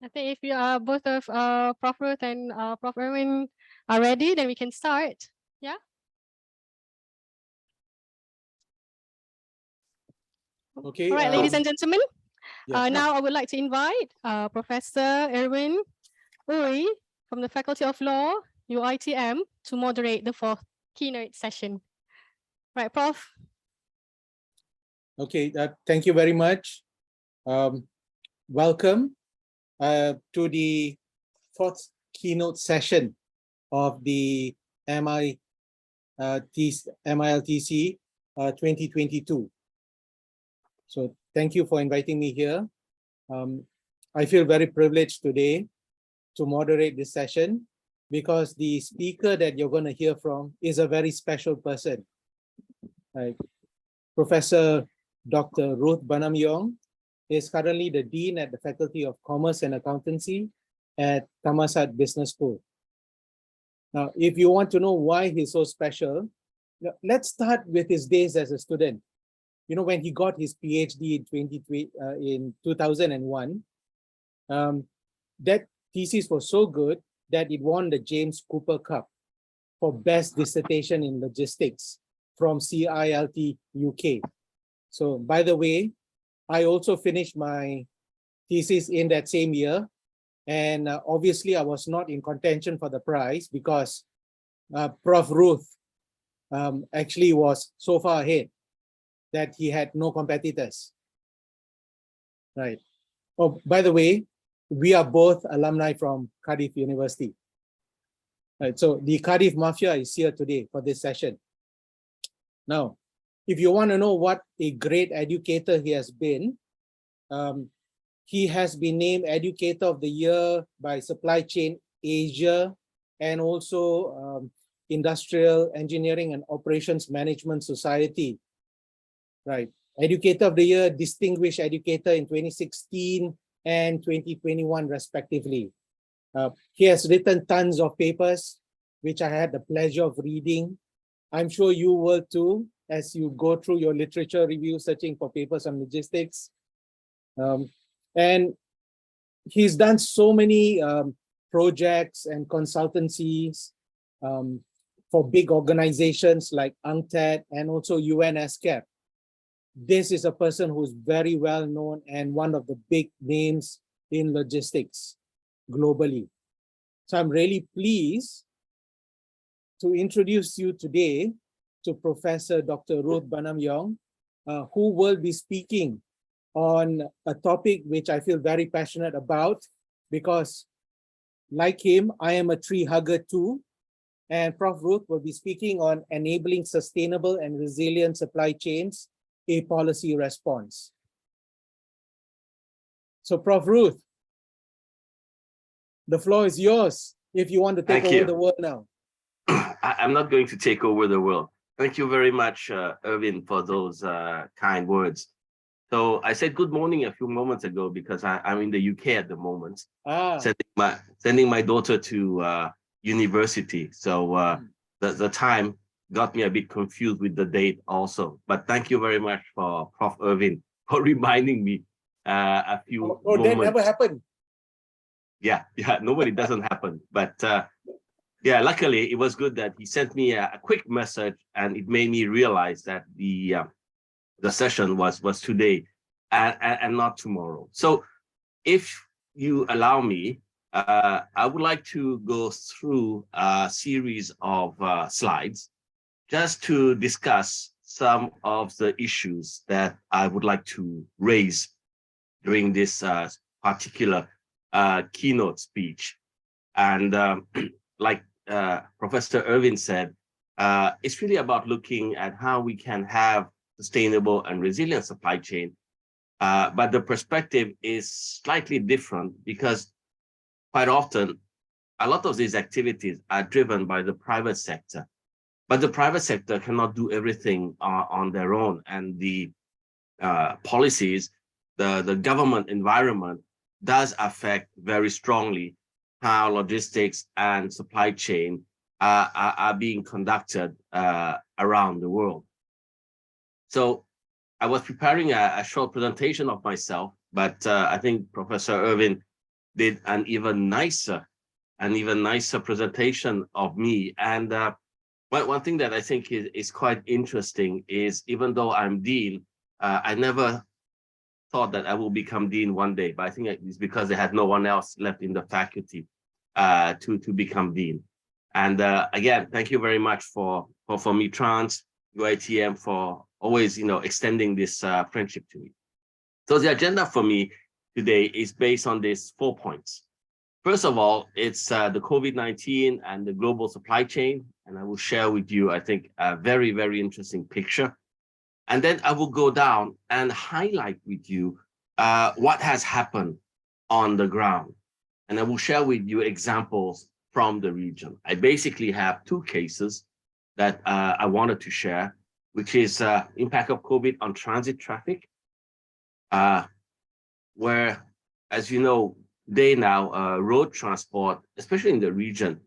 I think if you are both of Prof. Ruth and Prof. Erwin are ready, then we can start. Yeah. Okay. All right, ladies and gentlemen. Yeah. Now I would like to invite Professor Erwin Uri from the Faculty of Law, UITM, to moderate the fourth keynote session. Right, Prof. Okay. Thank you very much. Welcome to the fourth keynote session of the MILTC 2022. So thank you for inviting me here. I feel very privileged today to moderate this session because the speaker that you're going to hear from is a very special person. Professor Dr. Ruth Banamyong is currently the Dean at the Faculty of Commerce and Accountancy at Thammasat Business School. Now, if you want to know why he's so special, let's start with his days as a student. You know, when he got his PhD in 2001, that thesis was so good that it won the James Cooper Cup for Best Dissertation in Logistics from CILT UK. So, by the way, I also finished my thesis in that same year. And obviously, I was not in contention for the prize because Prof. Ruth actually was so far ahead that he had no competitors. Right. Oh, by the way, we are both alumni from Cardiff University. Right. So the Cardiff Mafia is here today for this session. Now, if you want to know what a great educator he has been named Educator of the Year by Supply Chain Asia and also Industrial Engineering and Operations Management Society. Right. Educator of the Year, Distinguished Educator in 2016 and 2021, respectively. He has written tons of papers, which I had the pleasure of reading. I'm sure you will too, as you go through your literature review, searching for papers on logistics. And he's done so many projects and consultancies for big organizations like UNCTAD and also UNSCAP. This is a person who's very well known and one of the big names in logistics globally. So I'm really pleased to introduce you today to Professor Dr. Ruth Banamyong, who will be speaking on a topic which I feel very passionate about because, like him, I am a tree hugger too. And Prof. Ruth will be speaking on enabling sustainable and resilient supply chains, a policy response. So, Prof. Ruth, the floor is yours if you want to take over the world now. I'm not going to take over the world. Thank you very much, Erwin, for those kind words. So I said good morning a few moments ago because I'm in the UK at the moment, sending my daughter to university. So the time got me a bit confused with the date also. But thank you very much for Prof. Erwin for reminding me a few moments. That never happened. Yeah, nobody doesn't happen. But yeah, luckily it was good that he sent me a quick message and it made me realize that the session was today and not tomorrow. So if you allow me, I would like to go through a series of slides just to discuss some of the issues that I would like to raise during this particular keynote speech. And like Professor Erwin said, it's really about looking at how we can have sustainable and resilient supply chain. But the perspective is slightly different because quite often, a lot of these activities are driven by the private sector. But the private sector cannot do everything on their own. And the policies, the government environment does affect very strongly how logistics and supply chain are being conducted around the world. So I was preparing a short presentation of myself, but I think Professor Erwin did an even nicer presentation of me. And one thing that I think is quite interesting is, even though I'm dean, I never thought that I will become dean one day, but I think it's because they had no one else left in the faculty to become dean. And again, thank you very much for MITRANS, UITM, for always, extending this friendship to me. So the agenda for me today is based on these 4 points. First of all, it's the COVID-19 and the global supply chain, and I will share with you, I think, a very, very interesting picture. And then I will go down and highlight with you what has happened on the ground. And I will share with you examples from the region. I basically have 2 cases that I wanted to share, which is impact of COVID on transit traffic, where, as you know, road transport, especially in the region,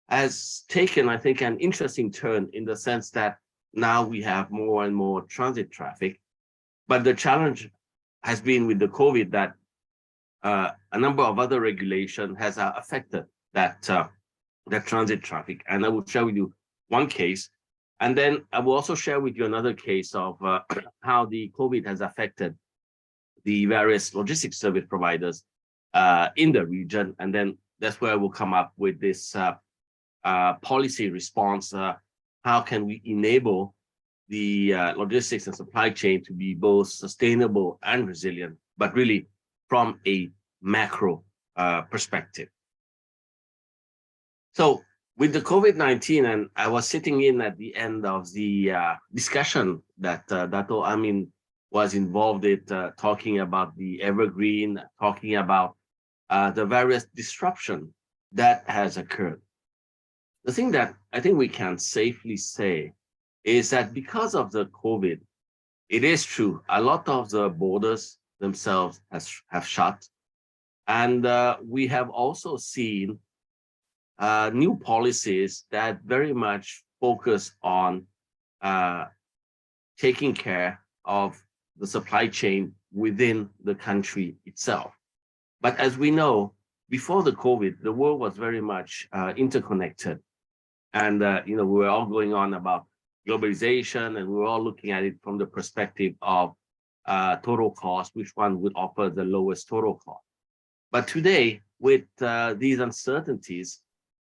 has taken, I think, an interesting turn in the sense that now we have more and more transit traffic. But the challenge has been with the COVID that a number of other regulation has affected that transit traffic. And I will share with you one case. And then I will also share with you another case of how the COVID has affected the various logistics service providers in the region. And then that's where we'll come up with this policy response. How can we enable the logistics and supply chain to be both sustainable and resilient, but really from a macro perspective. So with the COVID-19, and I was sitting in at the end of the discussion that Dato Amin was involved in, talking about the evergreen, talking about the various disruption that has occurred. The thing that I think we can safely say is that because of the COVID, it is true, a lot of the borders themselves have shut. And we have also seen new policies that very much focus on taking care of the supply chain within the country itself. But as we know, before the COVID, the world was very much interconnected. And we were all going on about globalization, and we were all looking at it from the perspective of total cost, which one would offer the lowest total cost. But today, with these uncertainties,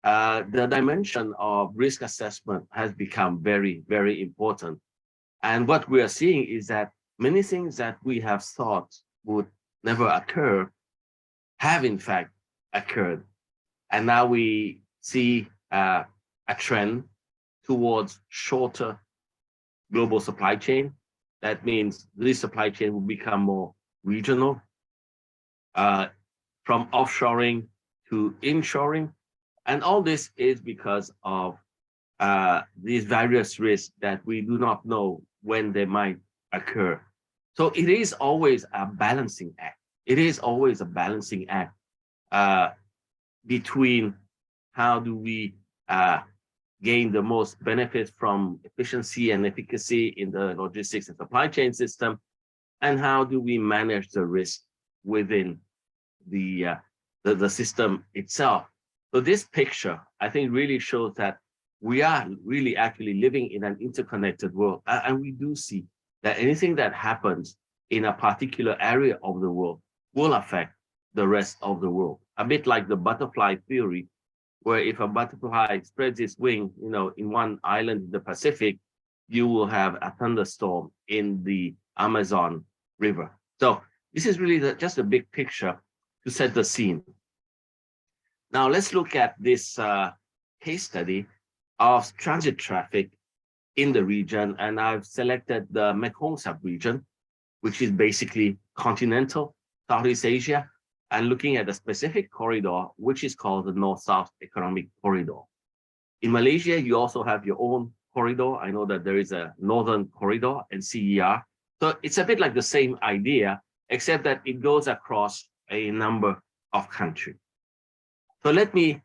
the dimension of risk assessment has become very, very important. And what we are seeing is that many things that we have thought would never occur have in fact occurred. And now we see a trend towards shorter global supply chain. That means this supply chain will become more regional, from offshoring to inshoring. And all this is because of these various risks that we do not know when they might occur. So it is always a balancing act. It is always a balancing act between how do we gain the most benefits from efficiency and efficacy in the logistics and supply chain system, and how do we manage the risk within the system itself. So this picture, I think, really shows that we are really actually living in an interconnected world. And we do see that anything that happens in a particular area of the world will affect the rest of the world. A bit like the butterfly theory, where if a butterfly spreads its wing, in one island in the Pacific, you will have a thunderstorm in the Amazon River. So this is really just a big picture to set the scene. Now let's look at this case study of transit traffic in the region, and I've selected the Mekong sub-region, which is basically continental Southeast Asia, and looking at a specific corridor, which is called the North-South Economic Corridor. In Malaysia, you also have your own corridor. I know that there is a Northern Corridor, NCER. So it's a bit like the same idea, except that it goes across a number of countries. So let me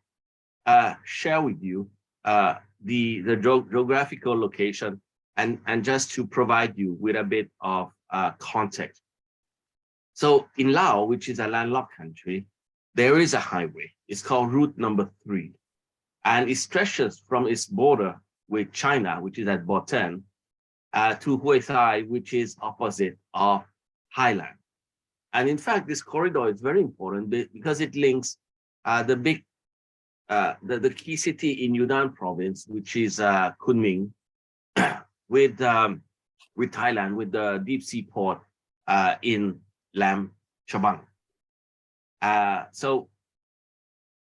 share with you the geographical location and just to provide you with a bit of context. So in Laos, which is a landlocked country, there is a highway. It's called route number 3. And it stretches from its border with China, which is at Botan, to Hue Thai, which is opposite of Thailand. And in fact, this corridor is very important because it links the key city in Yunnan province, which is Kunming, with Thailand, with the deep sea port in Lam Chabang. So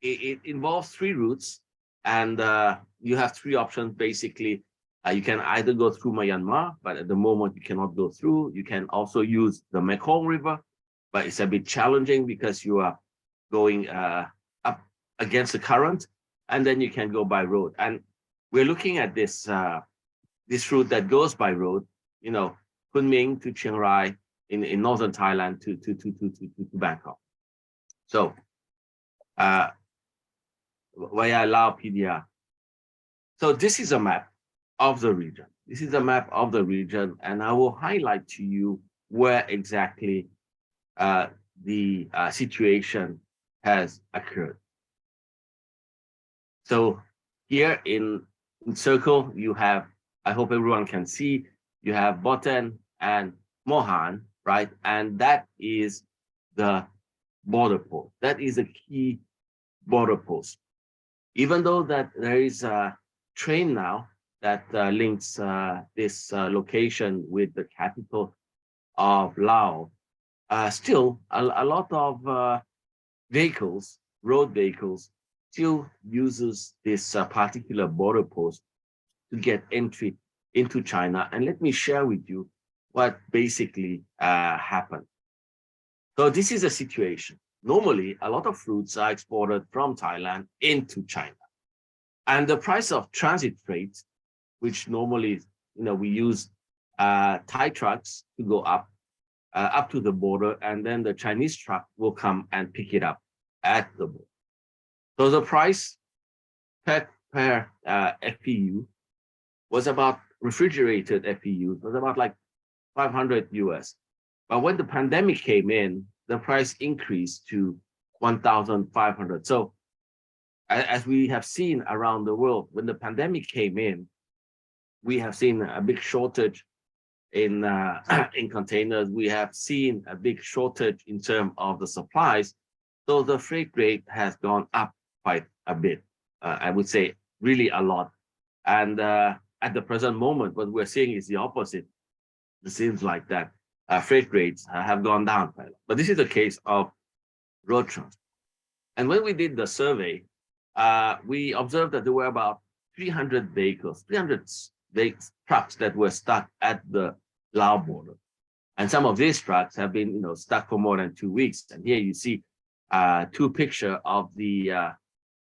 it involves 3 routes, and you have 3 options basically. You can either go through Myanmar, but at the moment you cannot go through. You can also use the Mekong River, but it's a bit challenging because you are going up against the current, and then you can go by road. And we're looking at this this route that goes by road, you know, Kunming to Chiang Rai in northern Thailand to Bangkok. So via Lao PDR. So this is a map of the region. This is a map of the region, and I will highlight to you where exactly the situation has occurred. So here in circle, you have, I hope everyone can see, you have Botan and Mohan, right? And that is the border post. That is a key border post. Even though that there is a train now that links this location with the capital of Laos, still a lot of vehicles, road vehicles, still uses this particular border post to get entry into China. And let me share with you what basically happened. So this is a situation. Normally, a lot of fruits are exported from Thailand into China. And the price of transit freight, which normally, you know, we use Thai trucks to go up to the border, and then the Chinese truck will come and pick it up at the border. So the price per FPU was about, refrigerated FPU was about like 500 US. But when the pandemic came in, the price increased to 1,500. So as we have seen around the world, when the pandemic came in, we have seen a big shortage in containers. We have seen a big shortage in terms of the supplies. So the freight rate has gone up quite a bit. I would say really a lot. And at the present moment, what we're seeing is the opposite. It seems like that freight rates have gone down quite a lot. But this is the case of road transport. And when we did the survey, we observed that there were about 300 vehicles, 300 trucks that were stuck at the Lao border. And some of these trucks have been, you know, stuck for more than 2 weeks. And here you see 2 pictures of the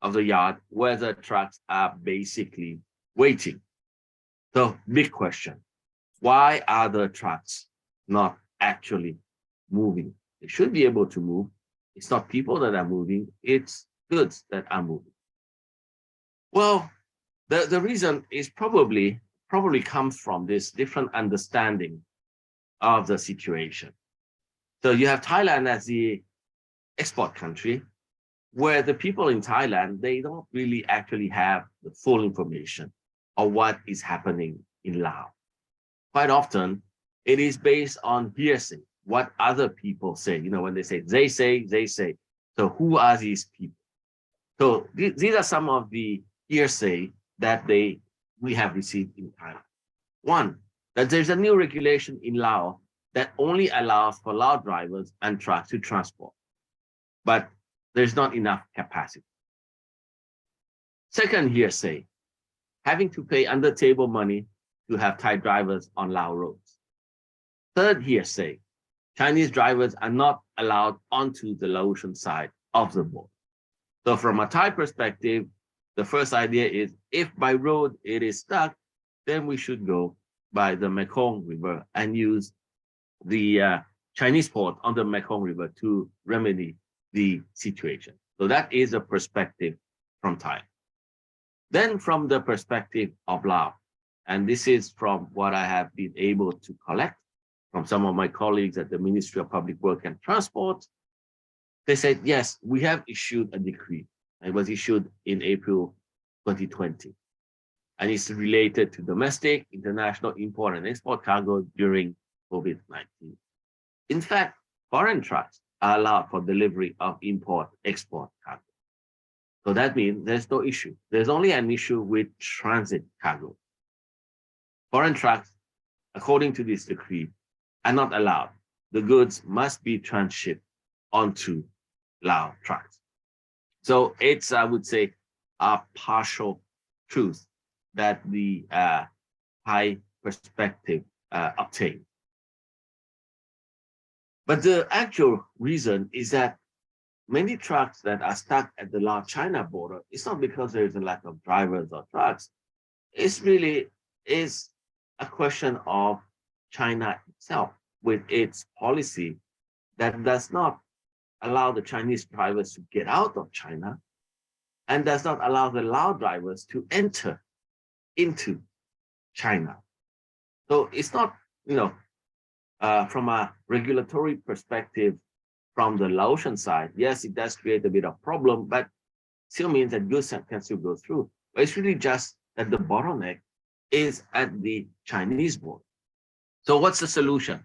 yard where the trucks are basically waiting. So big question, why are the trucks not actually moving? They should be able to move. It's not people that are moving, it's goods that are moving. Well, the reason is probably comes from this different understanding of the situation. So you have Thailand as the export country, where the people in Thailand, they don't really actually have the full information of what is happening in Laos. Quite often, it is based on hearsay, what other people say. You know, when they say, they say. So who are these people? So these are some of the hearsay that we have received in Thailand. One, that there's a new regulation in Laos that only allows for Lao drivers and trucks to transport, but there's not enough capacity. Second hearsay, having to pay under-table money to have Thai drivers on Lao roads. Third hearsay, Chinese drivers are not allowed onto the Laotian side of the border. So from a Thai perspective, the first idea is if by road it is stuck, then we should go by the Mekong River and use the Chinese port on the Mekong River to remedy the situation. So that is a perspective from Thailand. Then from the perspective of Laos, and this is from what I have been able to collect from some of my colleagues at the Ministry of Public Work and Transport, they said, yes, we have issued a decree. It was issued in April 2020. And it's related to domestic, international import and export cargo during COVID-19. In fact, foreign trucks are allowed for delivery of import, export cargo. So that means there's no issue. There's only an issue with transit cargo. Foreign trucks, according to this decree, are not allowed. The goods must be transshipped onto Lao trucks. So it's, I would say, a partial truth that the high perspective obtained. But the actual reason is that many trucks that are stuck at the Lao-China border, it's not because there is a lack of drivers or trucks. It's really is a question of China itself with its policy that does not allow the Chinese drivers to get out of China and does not allow the Lao drivers to enter into China. So it's not, from a regulatory perspective, from the Laotian side, yes, it does create a bit of problem, but still means that goods can still go through. But it's really just that the bottleneck is at the Chinese border. So what's the solution?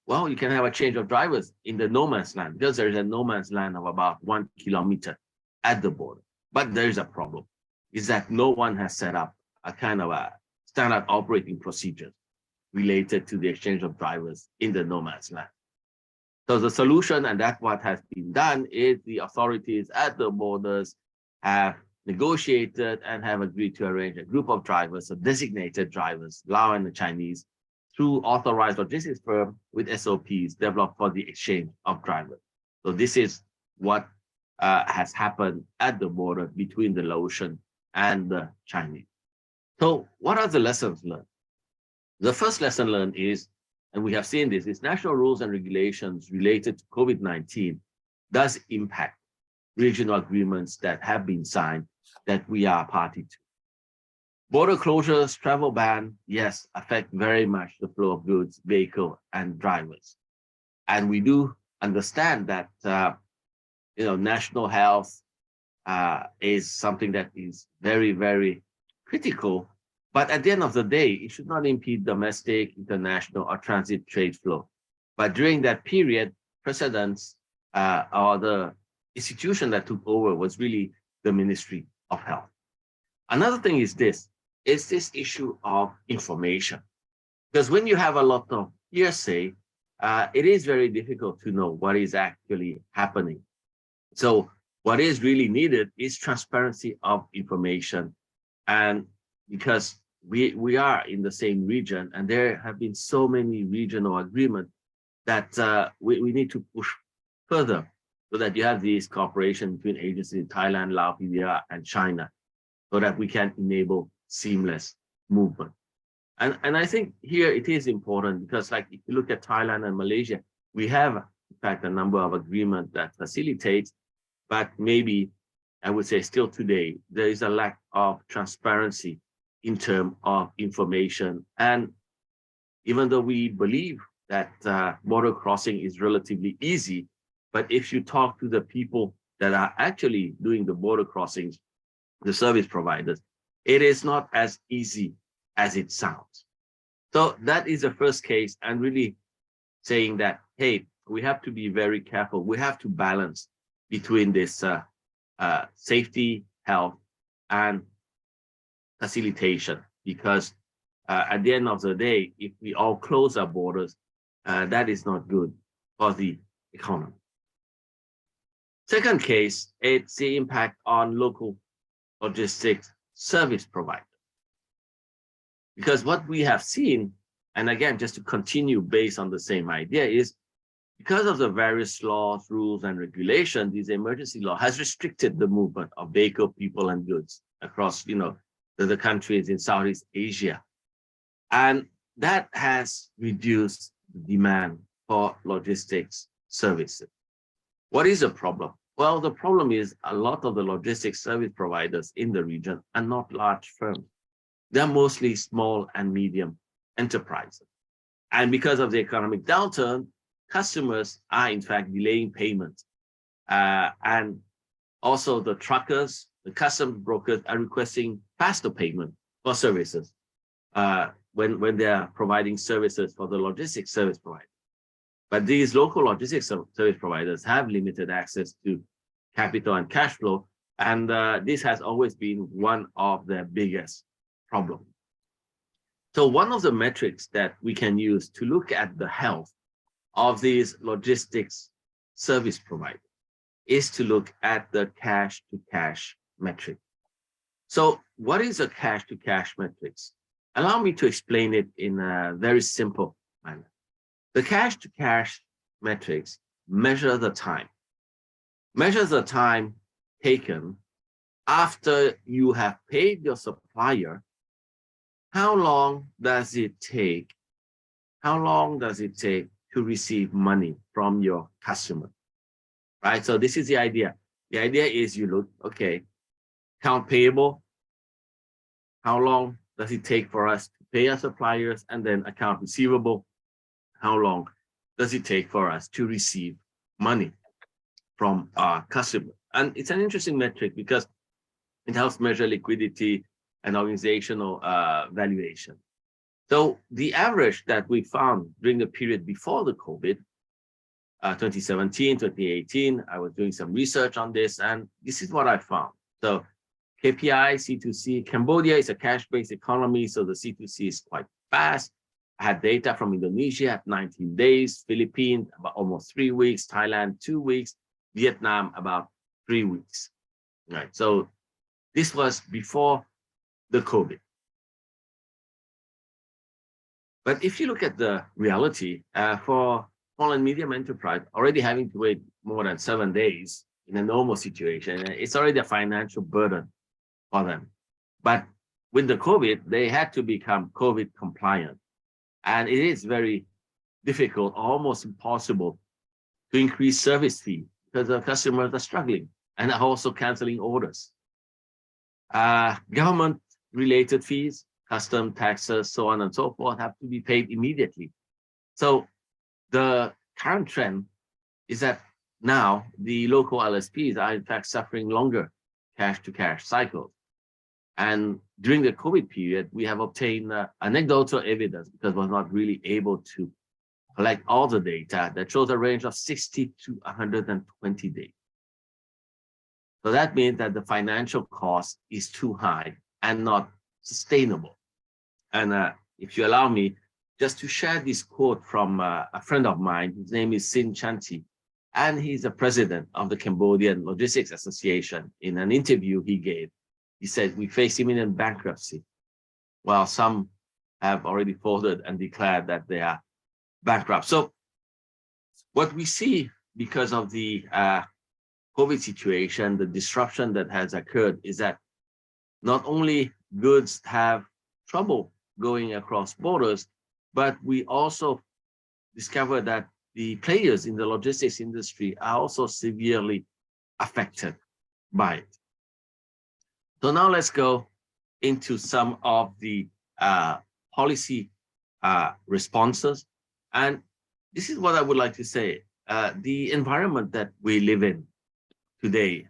Well, you can have a change of drivers in the no man's land, because there is a no man's land of about 1 kilometer at the border. But there is a problem, is that no one has set up a kind of a standard operating procedure related to the exchange of drivers in the no man's land. So the solution, and that's what has been done, is the authorities at the borders have negotiated and have agreed to arrange a group of drivers, so designated drivers, Lao and the Chinese, through authorized logistics firm with SOPs developed for the exchange of drivers. So this is what has happened at the border between the Laotian and the Chinese. So what are the lessons learned? The first lesson learned is, and we have seen this, is national rules and regulations related to COVID-19 does impact regional agreements that have been signed that we are party to. Border closures, travel ban, yes, affect very much the flow of goods, vehicle, and drivers. And we do understand that national health is something that is very, very critical. But at the end of the day, it should not impede domestic, international, or transit trade flow. But during that period, precedents or the institution that took over was really the Ministry of Health. Another thing is this issue of information. Because when you have a lot of hearsay, it is very difficult to know what is actually happening. So what is really needed is transparency of information. And because we are in the same region, and there have been so many regional agreements that we need to push further so that you have this cooperation between agencies in Thailand, Laos, India, and China, so that we can enable seamless movement. And I think here it is important because, like, if you look at Thailand and Malaysia, we have, in fact, a number of agreements that facilitates, but maybe I would say still today, there is a lack of transparency in terms of information. And even though we believe that border crossing is relatively easy, but if you talk to the people that are actually doing the border crossings, the service providers, it is not as easy as it sounds. So that is the first case, and really saying that, hey, we have to be very careful. We have to balance between this safety, health, and facilitation, because at the end of the day, if we all close our borders, that is not good for the economy. Second case, it's the impact on local logistics service providers. Because what we have seen, and again, just to continue based on the same idea, is because of the various laws, rules, and regulations, this emergency law has restricted the movement of vehicle, people, and goods across, the countries in Southeast Asia. And that has reduced the demand for logistics services. What is the problem? Well, the problem is a lot of the logistics service providers in the region are not large firms. They're mostly small and medium enterprises. And because of the economic downturn, customers are in fact delaying payments And also the truckers, the customs brokers are requesting faster payment for services when they are providing services for the logistics service provider. But these local logistics service providers have limited access to capital and cash flow, and this has always been one of their biggest problems. So one of the metrics that we can use to look at the health of these logistics service providers is to look at the cash-to-cash metric. So what is a cash-to-cash metrics? Allow me to explain it in a very simple manner. The cash-to-cash metrics measure the time taken after you have paid your supplier. How long does it take to receive money from your customer, right? So this is the idea. The idea is you look, okay, account payable, how long does it take for us to pay our suppliers? And then account receivable, how long does it take for us to receive money from our customer? And it's an interesting metric because it helps measure liquidity and organizational valuation. So the average that we found during the period before the COVID, 2017, 2018, I was doing some research on this, and this is what I found. So KPI, C2C, Cambodia is a cash-based economy, so the C2C is quite fast. I had data from Indonesia at 19 days, Philippines about almost 3 weeks, Thailand 2 weeks, Vietnam about 3 weeks. Right. So this was before the COVID. But if you look at the reality for small and medium enterprise, already having to wait more than 7 days in a normal situation, it's already a financial burden for them. But with the COVID, they had to become COVID compliant. And it is very difficult, almost impossible to increase service fee because the customers are struggling and are also canceling orders. Government-related fees, custom taxes, so on and so forth, have to be paid immediately. So the current trend is that now the local LSPs are in fact suffering longer cash-to-cash cycles. And during the COVID period, we have obtained anecdotal evidence because we're not really able to collect all the data that shows a range of 60 to 120 days. So that means that the financial cost is too high and not sustainable. And if you allow me, just to share this quote from a friend of mine, his name is Sin Chanti, and he's the president of the Cambodian Logistics Association. In an interview he gave, he said, we face imminent bankruptcy, while some have already folded and declared that they are bankrupt. So what we see because of the COVID situation, the disruption that has occurred is that not only goods have trouble going across borders, but we also discover that the players in the logistics industry are also severely affected by it. So now let's go into some of the policy responses. And this is what I would like to say. The environment that we live in today,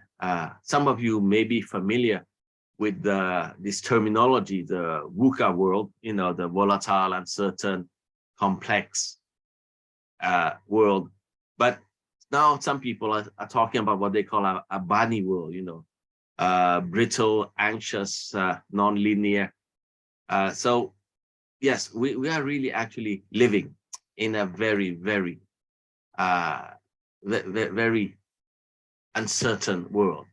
some of you may be familiar with this terminology, the VUCA world, you know, the volatile, uncertain, complex world. But now some people are talking about what they call a bunny world, you know, brittle, anxious, non-linear. So yes, we are really actually living in a very, very, very uncertain world.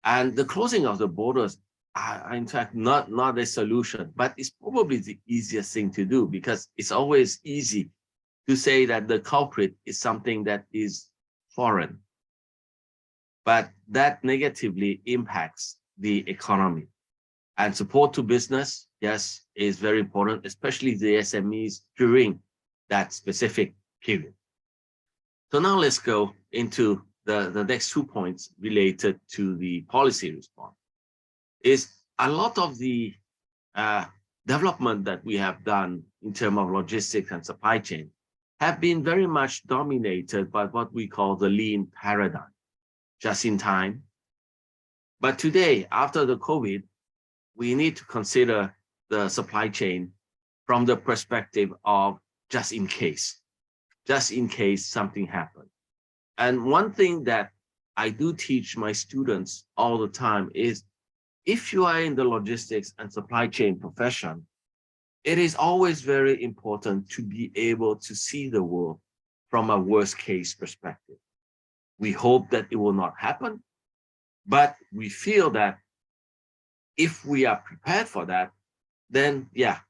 And the closing of the borders are in fact not a solution, but it's probably the easiest thing to do, because it's always easy to say that the culprit is something that is foreign. But that negatively impacts the economy. And support to business, yes, is very important, especially the SMEs during that specific period. So now let's go into the next 2 points related to the policy response. Is a lot of the development that we have done in terms of logistics and supply chain have been very much dominated by what we call the lean paradigm. just in time. But today, after the COVID, we need to consider the supply chain from the perspective of just in case something happens. And one thing that I do teach my students all the time is, if you are in the logistics and supply chain profession, it is always very important to be able to see the world from a worst case perspective. We hope that it will not happen, but we feel that if we are prepared for that, then yeah,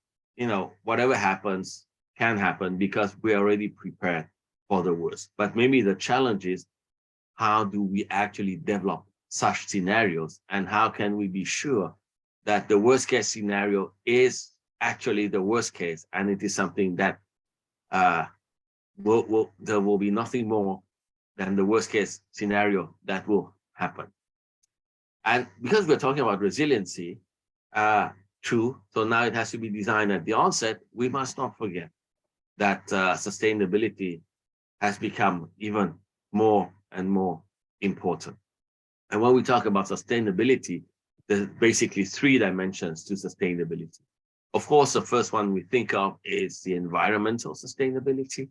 whatever happens can happen because we're already prepared for the worst. But maybe the challenge is, how do we actually develop such scenarios, and how can we be sure that the worst case scenario is actually the worst case, and it is something that there will be nothing more than the worst case scenario that will happen. And because we're talking about resiliency, true, so now it has to be designed at the onset, we must not forget that sustainability has become even more and more important. And when we talk about sustainability, there's basically 3 dimensions to sustainability. Of course, the first one we think of is the environmental sustainability,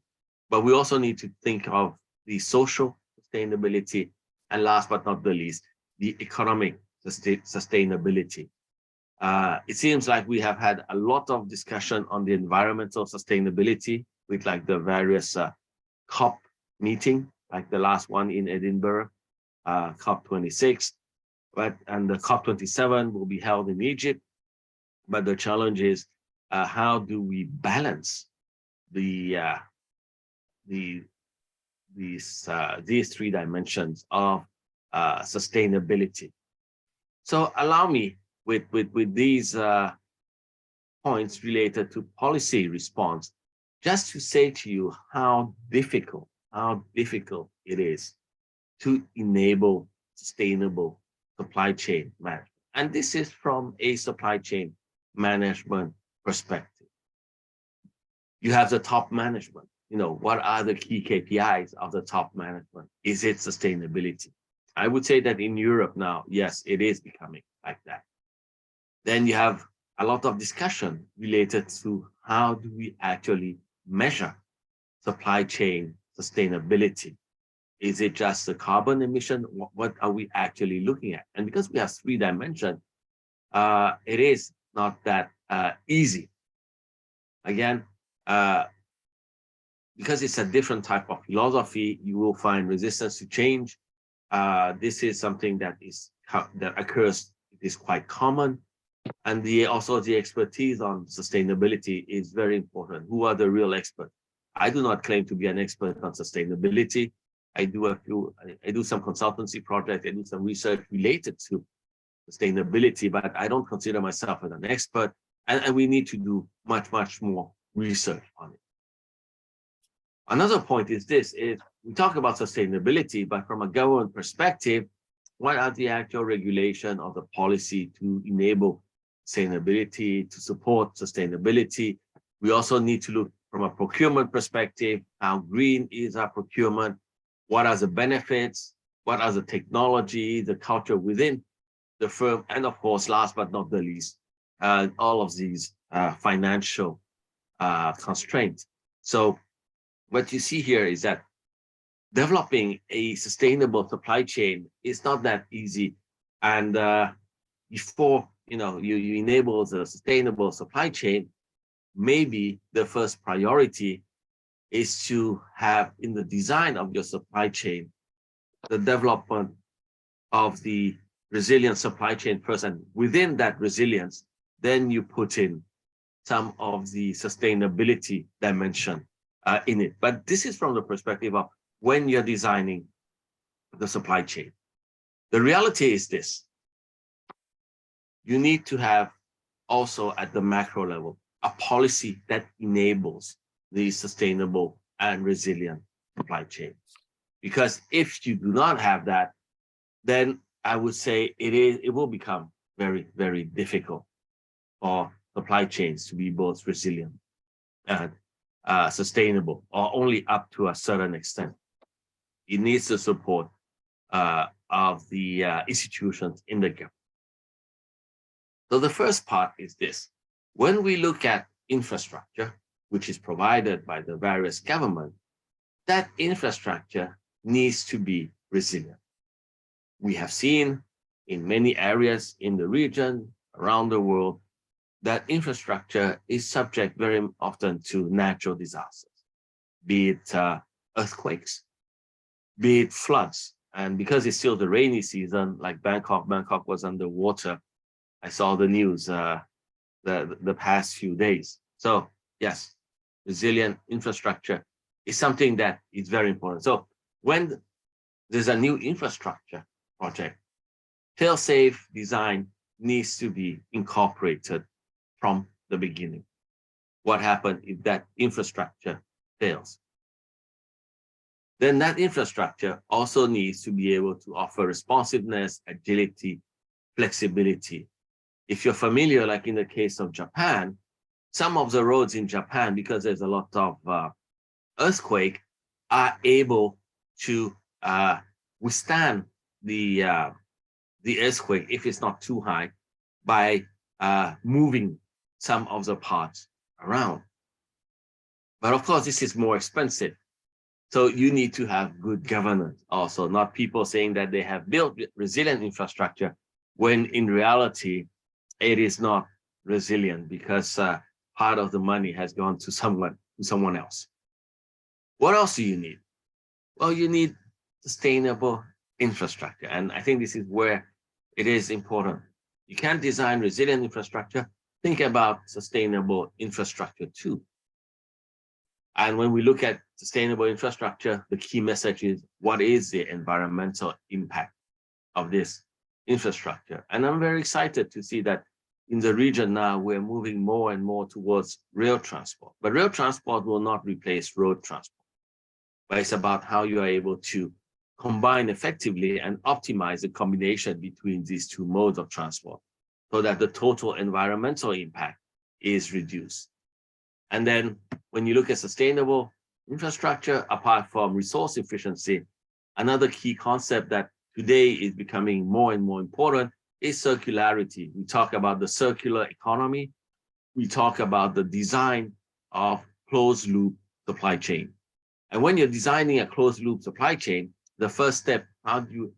but we also need to think of the social sustainability, and last but not the least, the economic sustainability. It seems like we have had a lot of discussion on the environmental sustainability with like the various COP meeting, like the last one in Edinburgh, COP26, and the COP27 will be held in Egypt. But the challenge is, how do we balance these 3 dimensions of sustainability? So allow me with these points related to policy response, just to say to you how difficult it is to enable sustainable supply chain management. And this is from a supply chain management perspective. You have the top management. What are the key KPIs of the top management? Is it sustainability? I would say that in Europe now, yes, it is becoming like that. Then you have a lot of discussion related to how do we actually measure supply chain sustainability? Is it just the carbon emission? What are we actually looking at? And because we have 3 dimensions, it is not that easy. Again, because it's a different type of philosophy, you will find resistance to change. This is something that occurs. It is quite common, and also the expertise on sustainability is very important. Who are the real experts? I do not claim to be an expert on sustainability. I do some consultancy projects. I do some research related to sustainability, but I don't consider myself as an expert. And we need to do much more research on it. Another point is this: we talk about sustainability, but from a government perspective, what are the actual regulation or the policy to enable sustainability, to support sustainability? We also need to look from a procurement perspective. How green is our procurement? What are the benefits? What are the technology, the culture within the firm? And of course, last but not the least, all of these financial constraints. So what you see here is that developing a sustainable supply chain is not that easy. And before you enable the sustainable supply chain, maybe the first priority is to have in the design of your supply chain the development of the resilient supply chain first, and within that resilience, then you put in some of the sustainability dimension in it. But this is from the perspective of when you're designing the supply chain. The reality is this: you need to have also at the macro level a policy that enables the sustainable and resilient supply chain. Because if you do not have that, then I would say it will become very difficult for supply chains to be both resilient and sustainable, or only up to a certain extent. It needs to support of the institutions in the government. So the first part is this. When we look at infrastructure, which is provided by the various governments, that infrastructure needs to be resilient. We have seen in many areas in the region, around the world, that infrastructure is subject very often to natural disasters, be it earthquakes, be it floods. And because it's still the rainy season, like Bangkok was underwater. I saw the news the past few days. So yes, resilient infrastructure is something that is very important. So when there's a new infrastructure project, fail-safe design needs to be incorporated from the beginning. What happens if that infrastructure fails? Then that infrastructure also needs to be able to offer responsiveness, agility, flexibility. If you're familiar, like in the case of Japan, some of the roads in Japan, because there's a lot of earthquake, are able to withstand the earthquake if it's not too high by moving some of the parts around. But of course, this is more expensive. So you need to have good governance also, not people saying that they have built resilient infrastructure when in reality, it is not resilient because part of the money has gone to someone else. What else do you need? Well, you need sustainable infrastructure. And I think this is where it is important. You can't design resilient infrastructure, think about sustainable infrastructure too. And when we look at sustainable infrastructure, the key message is, what is the environmental impact of this infrastructure? And I'm very excited to see that in the region now, we're moving more and more towards rail transport. But rail transport will not replace road transport. But it's about how you are able to combine effectively and optimize the combination between these two modes of transport so that the total environmental impact is reduced. And then when you look at sustainable infrastructure, apart from resource efficiency, another key concept that today is becoming more and more important is circularity. We talk about the circular economy. We talk about the design of closed loop supply chain. And when you're designing a closed loop supply chain, the first step, how do you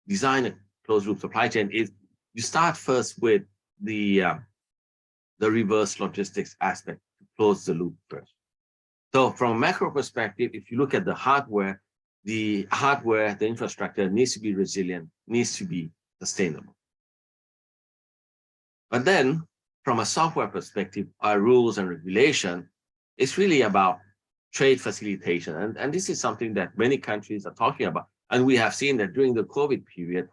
design a closed loop supply chain, is you start first with the reverse logistics aspect to close the loop first. So from a macro perspective, if you look at the hardware, the infrastructure needs to be resilient, needs to be sustainable. But then from a software perspective, our rules and regulation is really about trade facilitation. And this is something that many countries are talking about. And we have seen that during the COVID period,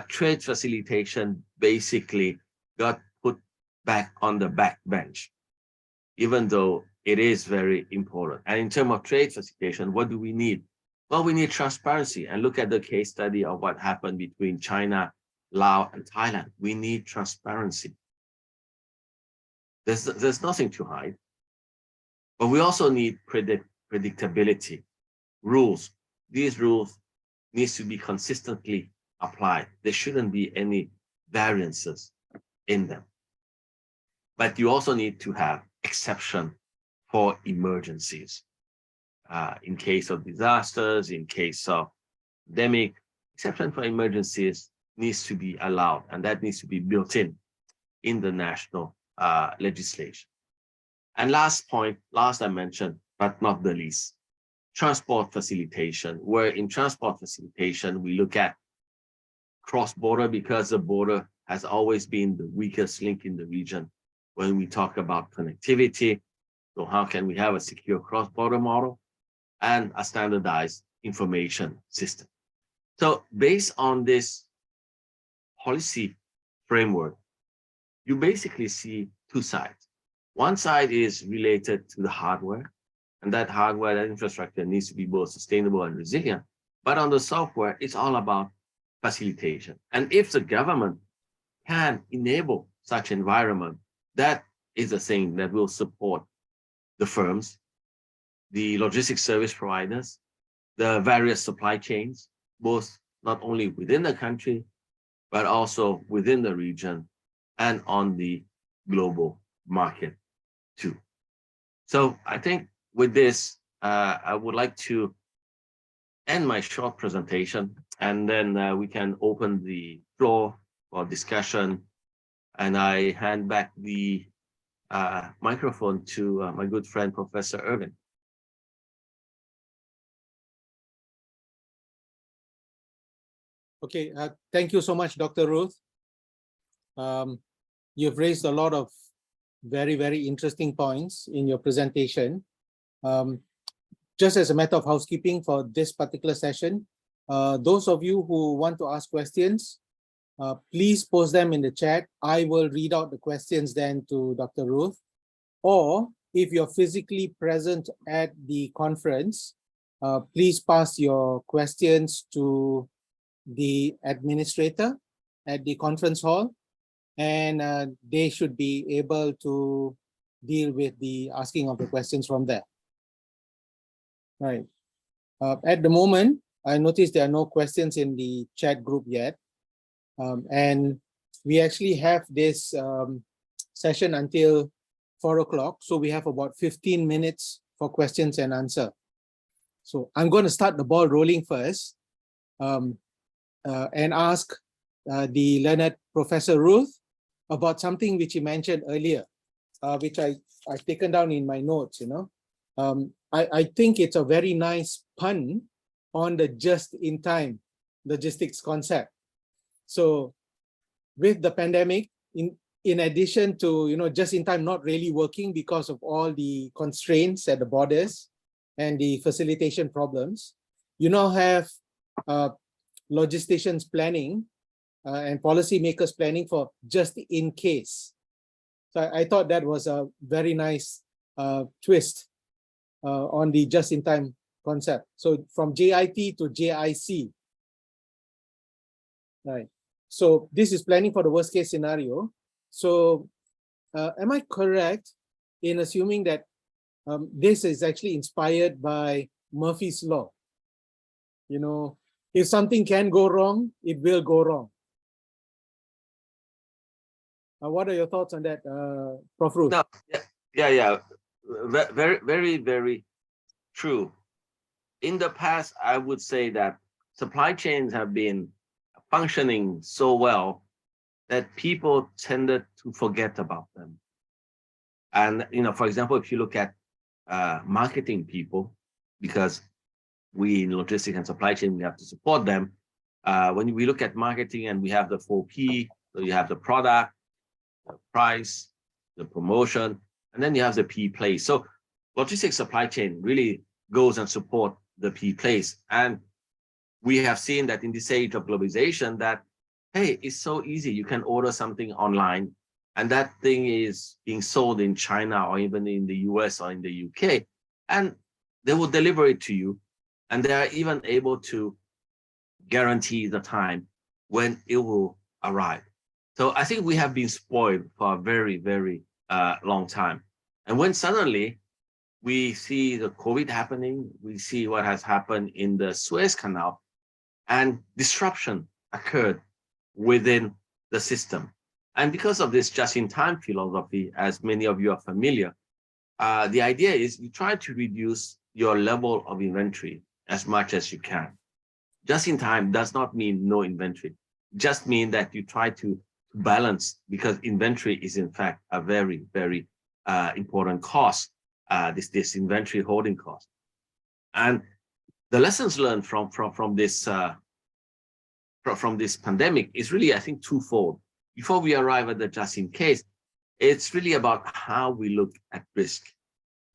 trade facilitation basically got put back on the back bench, even though it is very important. And in terms of trade facilitation, what do we need? Well, we need transparency. And look at the case study of what happened between China, Laos, and Thailand. We need transparency. There's nothing to hide. But we also need predictability, rules. These rules need to be consistently applied. There shouldn't be any variances in them. But you also need to have exception for emergencies. In case of disasters, in case of pandemic, exception for emergencies needs to be allowed, and that needs to be built in the national legislation. And last I mentioned, but not the least, transport facilitation, where in transport facilitation, we look at cross-border, because the border has always been the weakest link in the region when we talk about connectivity. So how can we have a secure cross-border model and a standardized information system? So based on this policy framework, you basically see two sides. One side is related to the hardware, and that hardware, that infrastructure needs to be both sustainable and resilient. But on the software, it's all about facilitation. And if the government can enable such environment, that is a thing that will support the firms, the logistics service providers, the various supply chains, both not only within the country, but also within the region and on the global market too. So I think with this, I would like to end my short presentation, and then we can open the floor for discussion. And I hand back the microphone to my good friend, Professor Irwin. Okay, thank you so much, Dr. Ruth. You've raised a lot of very, very interesting points in your presentation. Just as a matter of housekeeping for this particular session, those of you who want to ask questions, please post them in the chat. I will read out the questions then to Dr. Ruth. Or if you're physically present at the conference, please pass your questions to the administrator at the conference hall, and they should be able to deal with the asking of the questions from there. Right. At the moment, I noticed there are no questions in the chat group yet. And we actually have this session until 4 o'clock. So we have about 15 minutes for questions and answer. So I'm going to start the ball rolling first and ask the learned Professor Ruth about something which he mentioned earlier, which I've taken down in my notes, you know. I think it's a very nice pun on the just-in-time logistics concept. So with the pandemic, in addition to, you know, just-in-time not really working because of all the constraints at the borders and the facilitation problems, you now have logisticians planning and policymakers planning for just in case. So I thought that was a very nice twist on the just-in-time concept. So from JIT to JIC. Right. So this is planning for the worst case scenario. So am I correct in assuming that this is actually inspired by Murphy's Law? You know, if something can go wrong, it will go wrong. What are your thoughts on that, Prof. Ruth? No, yeah. Very, very, very true. In the past, I would say that supply chains have been functioning so well that people tended to forget about them. And, you know, for example, if you look at marketing people, because we in logistics and supply chain, we have to support them. When we look at marketing and we have the 4P, so you have the product, the price, the promotion, and then you have the P place. So logistics supply chain really goes and support the P place. And we have seen that in this age of globalization that, hey, it's so easy. You can order something online and that thing is being sold in China or even in the US or in the UK, and they will deliver it to you. And they are even able to guarantee the time when it will arrive. So I think we have been spoiled for a very, very long time. And when suddenly we see the COVID happening, we see what has happened in the Suez Canal, and disruption occurred within the system. And because of this just-in-time philosophy, as many of you are familiar, the idea is you try to reduce your level of inventory as much as you can. Just-in-time does not mean no inventory. Just mean that you try to balance, because inventory is in fact a very, very important cost, this inventory holding cost. And the lessons learned from this pandemic is really, I think, twofold. Before we arrive at the just in case, it's really about how we look at risk.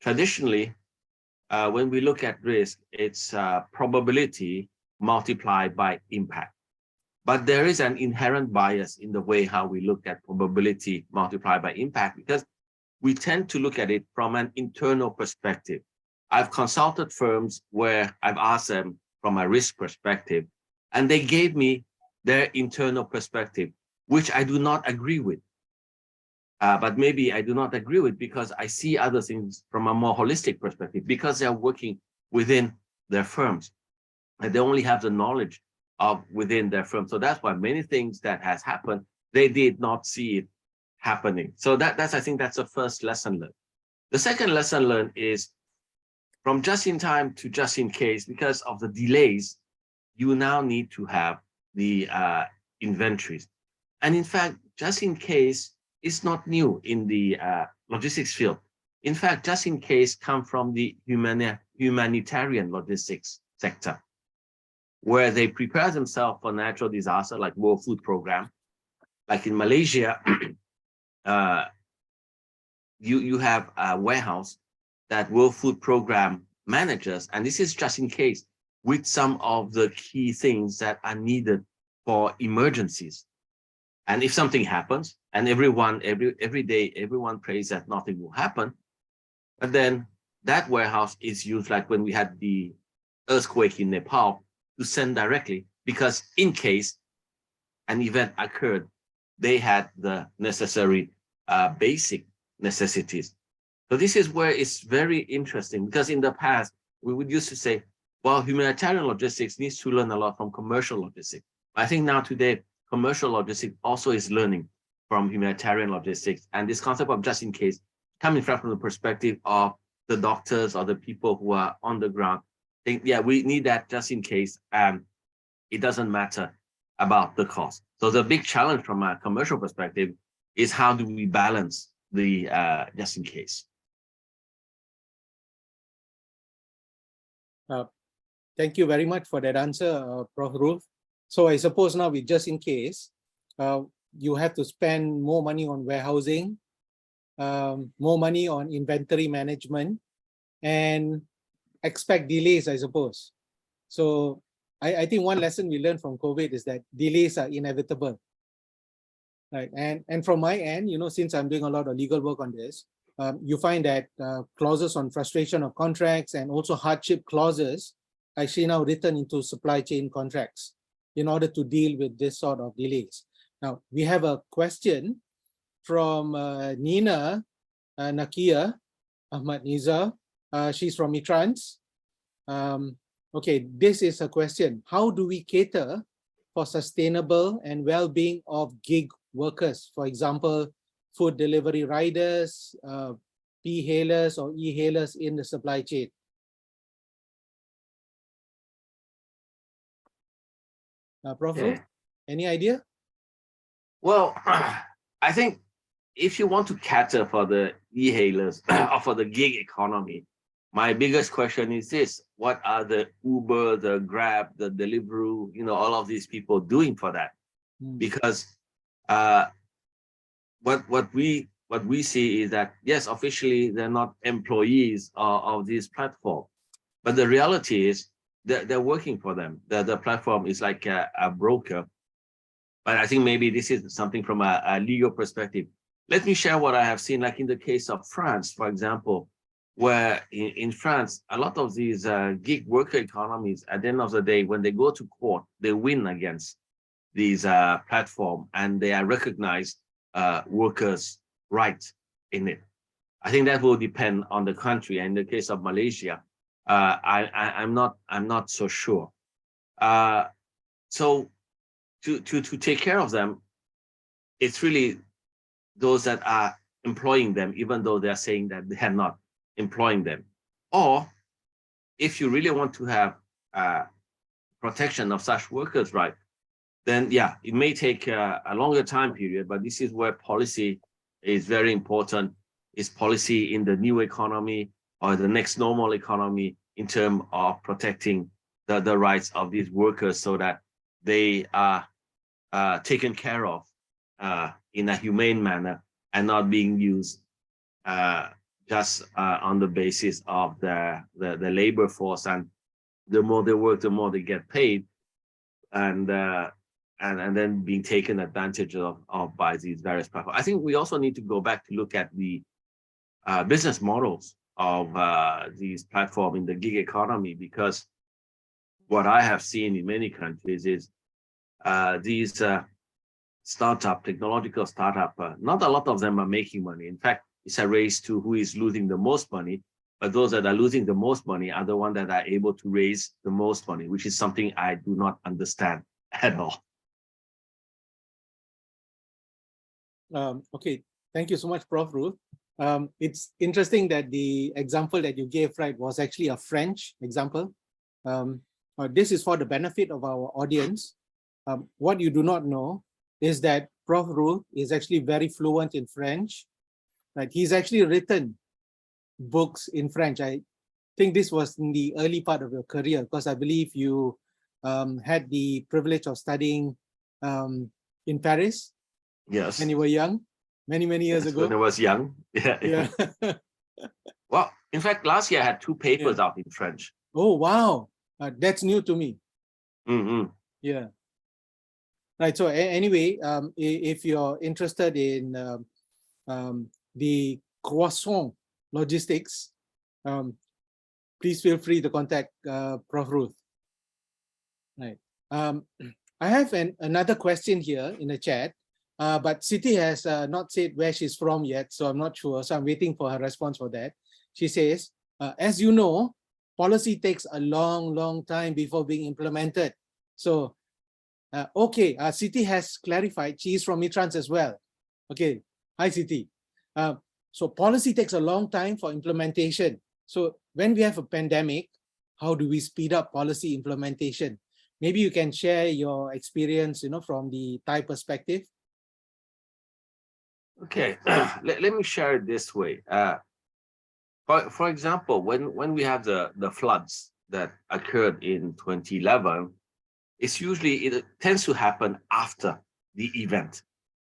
Traditionally, when we look at risk, it's probability multiplied by impact. But there is an inherent bias in the way how we look at probability multiplied by impact, because we tend to look at it from an internal perspective. I've consulted firms where I've asked them from a risk perspective, and they gave me their internal perspective, which I do not agree with. But maybe I do not agree with because I see other things from a more holistic perspective, because they're working within their firms and they only have the knowledge of within their firm. So that's why many things that has happened, they did not see it happening. So that's I think that's the first lesson learned. The second lesson learned is from just in time to just in case, because of the delays, you now need to have the inventories. And in fact, just in case is not new in the logistics field. In fact, just in case come from the humanitarian logistics sector, where they prepare themselves for natural disaster like World Food Program. Like in Malaysia, you have a warehouse that World Food Program manages, and this is just in case with some of the key things that are needed for emergencies. And if something happens, and every day, everyone prays that nothing will happen, but then that warehouse is used like when we had the earthquake in Nepal to send directly, because in case an event occurred, they had the necessary basic necessities. So this is where it's very interesting, because in the past, we would used to say, well, humanitarian logistics needs to learn a lot from commercial logistics. I think now today, commercial logistics also is learning from humanitarian logistics. And this concept of just in case, coming from the perspective of the doctors or the people who are on the ground, think, yeah, we need that just in case, and it doesn't matter about the cost. So the big challenge from a commercial perspective is how do we balance the just in case. Thank you very much for that answer, Prof. Ruth. So I suppose now with just in case, you have to spend more money on warehousing, more money on inventory management, and expect delays, I suppose. So I think one lesson we learned from COVID is that delays are inevitable. Right. And from my end, since I'm doing a lot of legal work on this, you find that clauses on frustration of contracts and also hardship clauses actually now written into supply chain contracts in order to deal with this sort of delays. Now, we have a question from Nina Nakia Ahmad Niza. She's from MITRANS. Okay, this is a question. How do we cater for sustainable and well-being of gig workers? For example, food delivery riders, P-hailers or E-hailers in the supply chain. Prof. Ruth, any idea? Well, I think if you want to cater for the e-hailers or for the gig economy, my biggest question is this: what are the Uber, the Grab, the Deliveroo, all of these people doing for that? Because what we see is that, yes, officially they're not employees of this platform, but the reality is they're working for them. The platform is like a broker. But I think maybe this is something from a legal perspective. Let me share what I have seen, like in the case of France, for example, where in France, a lot of these gig worker economies, at the end of the day, when they go to court, they win against these platforms, and they are recognized workers' rights in it. I think that will depend on the country. And in the case of Malaysia, I'm not so sure. So to take care of them, it's really those that are employing them, even though they're saying that they are not employing them. Or if you really want to have protection of such workers' right, then yeah, it may take a longer time period, but this is where policy is very important. Is policy in the new economy or the next normal economy in terms of protecting the rights of these workers so that they are taken care of in a humane manner and not being used just on the basis of the labor force. And the more they work, the more they get paid, and then being taken advantage of by these various platforms. I think we also need to go back to look at the business models of these platforms in the gig economy, because what I have seen in many countries is these technological startup, not a lot of them are making money. In fact, it's a race to who is losing the most money. but those that are losing the most money are the ones that are able to raise the most money, which is something I do not understand at all. Okay, thank you so much, Prof. Ruth. It's interesting that the example that you gave, right, was actually a French example. This is for the benefit of our audience. What you do not know is that Prof. Ruth is actually very fluent in French. Right? He's actually written books in French. I think this was in the early part of your career, because I believe you had the privilege of studying in Paris. Yes. When you were young, many years ago. When I was young. Yeah. Yeah. Well, in fact, last year I had 2 papers out in French. Oh, wow. That's new to me. Mm-hmm. Yeah. Right. So anyway, if you're interested in the croissant logistics, please feel free to contact Prof. Ruth. Right. I have another question here in the chat, but Siti has not said where she's from yet, so I'm not sure. So I'm waiting for her response for that. She says, as you know, policy takes a long time before being implemented. So, okay, Siti has clarified. She is from MITRANS as well. Okay, hi Siti. So policy takes a long time for implementation. So when we have a pandemic, how do we speed up policy implementation? Maybe you can share your experience, from the Thai perspective. Okay, let me share it this way. For example, when we have the floods that occurred in 2011, it tends to happen after the event,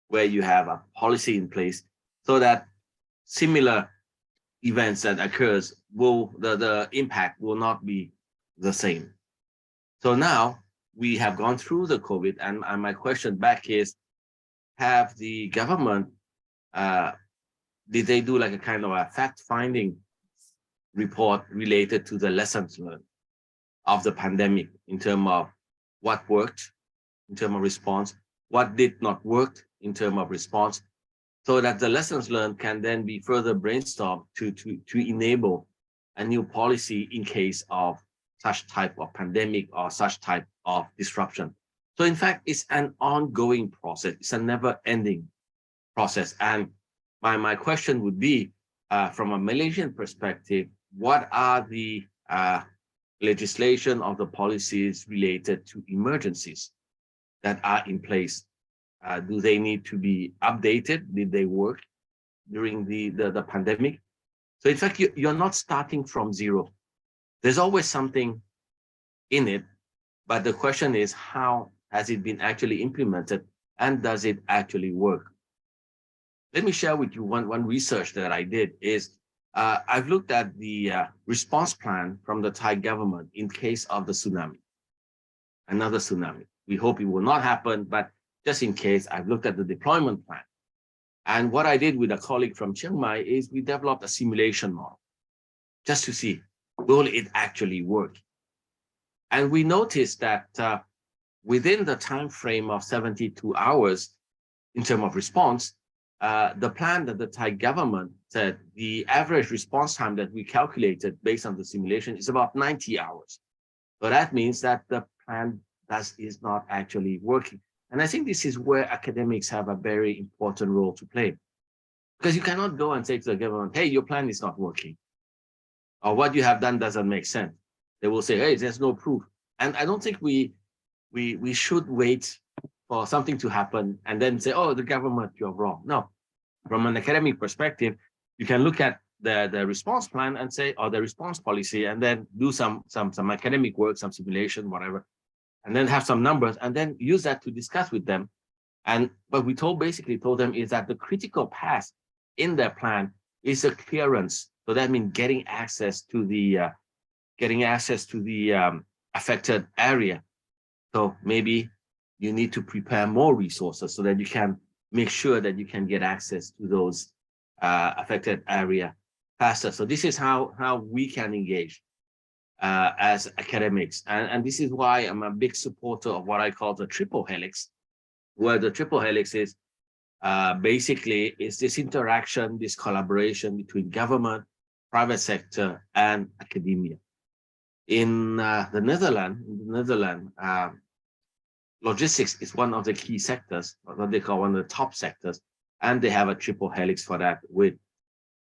where you have a policy in place so that similar events that occurs the impact will not be the same. So now we have gone through the COVID, and my question back is, have the government, did they do like a kind of a fact-finding report related to the lessons learned of the pandemic in terms of what worked in terms of response, what did not work in terms of response, so that the lessons learned can then be further brainstormed to enable a new policy in case of such type of pandemic or such type of disruption. So in fact, it's an ongoing process. It's a never-ending process. And my question would be, from a Malaysian perspective, what are the legislation of the policies related to emergencies that are in place? Do they need to be updated? Did they work during the pandemic? So in fact, you're not starting from zero. There's always something in it, but the question is, how has it been actually implemented, and does it actually work? Let me share with you one research that I did is, I've looked at the response plan from the Thai government in case of the tsunami, another tsunami. We hope it will not happen, but just in case, I've looked at the deployment plan. And what I did with a colleague from Chiang Mai is we developed a simulation model just to see, will it actually work? And we noticed that within the time frame of 72 hours in terms of response, the plan that the Thai government said, the average response time that we calculated based on the simulation is about 90 hours. So that means that the plan is not actually working. And I think this is where academics have a very important role to play. Because you cannot go and say to the government, hey, your plan is not working, or what you have done doesn't make sense. They will say, hey, there's no proof. And I don't think we should wait for something to happen and then say, oh, the government, you're wrong. No, from an academic perspective, you can look at the response plan and say, or the response policy, and then do some academic work, some simulation, whatever, and then have some numbers, and then use that to discuss with them. And what we basically told them is that the critical path in their plan is a clearance. So that means getting access to the affected area. So maybe you need to prepare more resources so that you can make sure that you can get access to those affected area faster. So this is how we can engage as academics. And this is why I'm a big supporter of what I call the triple helix, where the triple helix is basically is this interaction, this collaboration between government, private sector, and academia. In the Netherlands, logistics is one of the key sectors, what they call one of the top sectors, and they have a triple helix for that, with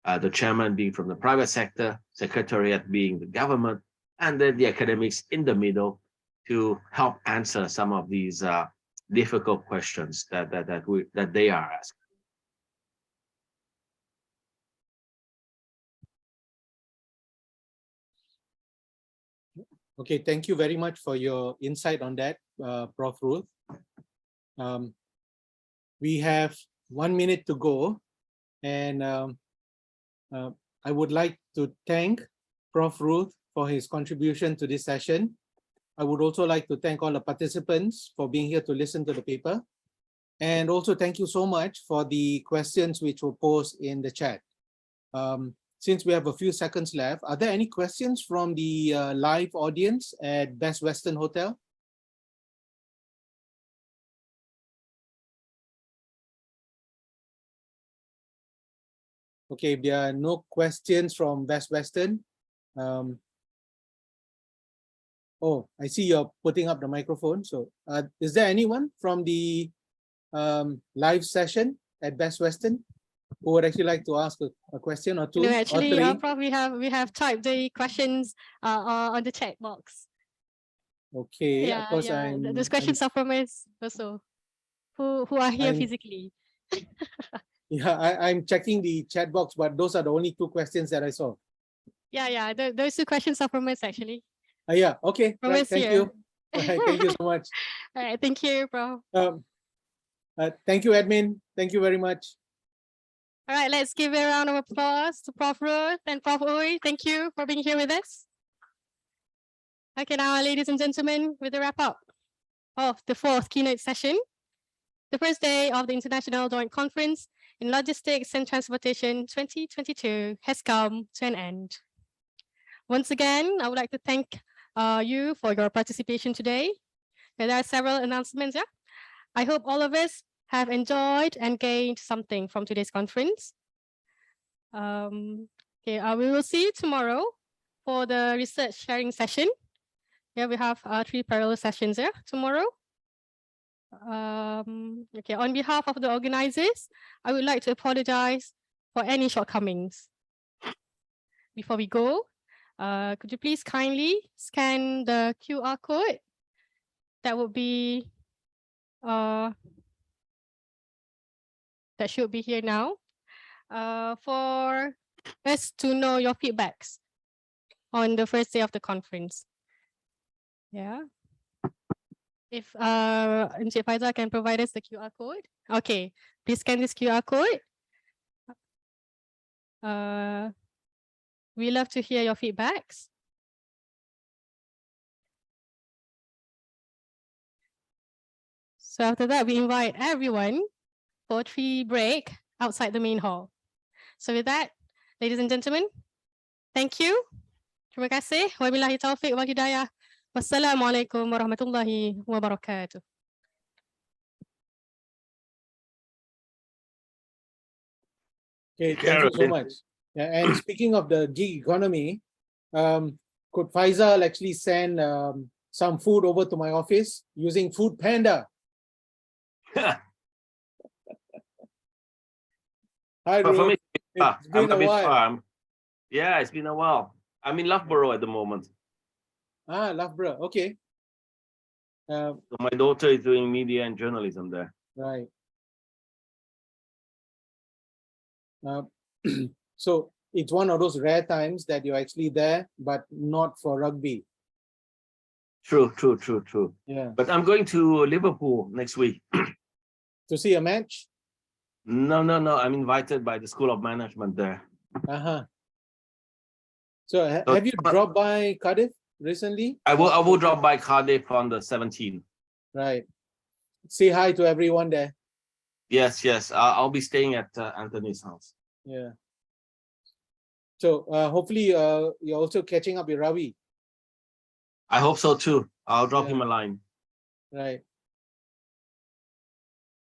the chairman being from the private sector, secretariat being the government, and then the academics in the middle to help answer some of these difficult questions that they are asking. Okay, thank you very much for your insight on that, Prof. Ruth. We have 1 minute to go, and I would like to thank Prof. Ruth for his contribution to this session. I would also like to thank all the participants for being here to listen to the paper. And also thank you so much for the questions which were posed in the chat. Since we have a few seconds left, are there any questions from the live audience at Best Western Hotel? Okay, if there are no questions from Best Western. Oh, I see you're putting up the microphone. So is there anyone from the live session at Best Western who would actually like to ask a question or two? No, actually, or three? Prof, we have typed the questions on the chat box. Okay, Yeah, of course, yeah. Those questions are from us also, who are here physically. Yeah, I'm checking the chat box, but those are the only two questions that I saw. Yeah. Those two questions are from us actually. Yeah, okay, From right, us thank here. you. Right, thank you so much. All right, thank you, Prof. Thank you, admin. Thank you very much. All right, let's give a round of applause to Prof. Ruth and Prof. Uy. Thank you for being here with us. Okay, now, ladies and gentlemen, with the wrap up of the fourth keynote session, the first day of the International Joint Conference in Logistics and Transportation 2022 has come to an end. Once again, I would like to thank you for your participation today. There are several announcements. Yeah? I hope all of us have enjoyed and gained something from today's conference. We will see you tomorrow for the research sharing session. Yeah, we have 3 parallel sessions here tomorrow. Okay, on behalf of the organizers, I would like to apologize for any shortcomings. Before we go, could you please kindly scan the QR code? That would be, that should be here now, for us to know your feedbacks on the first day of the conference. Yeah. If Encik Faizal can provide us the QR code. Okay, please scan this QR code. We love to hear your feedbacks. So after that, we invite everyone for a tea break outside the main hall. So with that, ladies and gentlemen, thank you. Terima kasih. Wabillahi taufiq wal hidayah. Wassalamualaikum warahmatullahi wabarakatuh. Okay, thank you so much. Yeah, and speaking of the gig economy, could Faisal actually send some food over to my office using Food Panda? Hi, But for me, Ruth. It's been I'm a a bit while. far. Yeah, it's been a while. I'm in Loughborough at the moment. Ah, Loughborough. Okay. So my daughter is doing media and journalism there. Right. So it's one of those rare times that you're actually there, but not for rugby. True. Yeah. But I'm going to Liverpool next week. To see a match? No. I'm invited by the School of Management there. Uh-huh. So have you dropped by Cardiff recently? I will drop by Cardiff on the 17th. Right. Say hi to everyone there. Yes. I'll be staying at Anthony's house. Yeah. So hopefully you're also catching up with Ravi. I hope so too. I'll drop him a line. Right.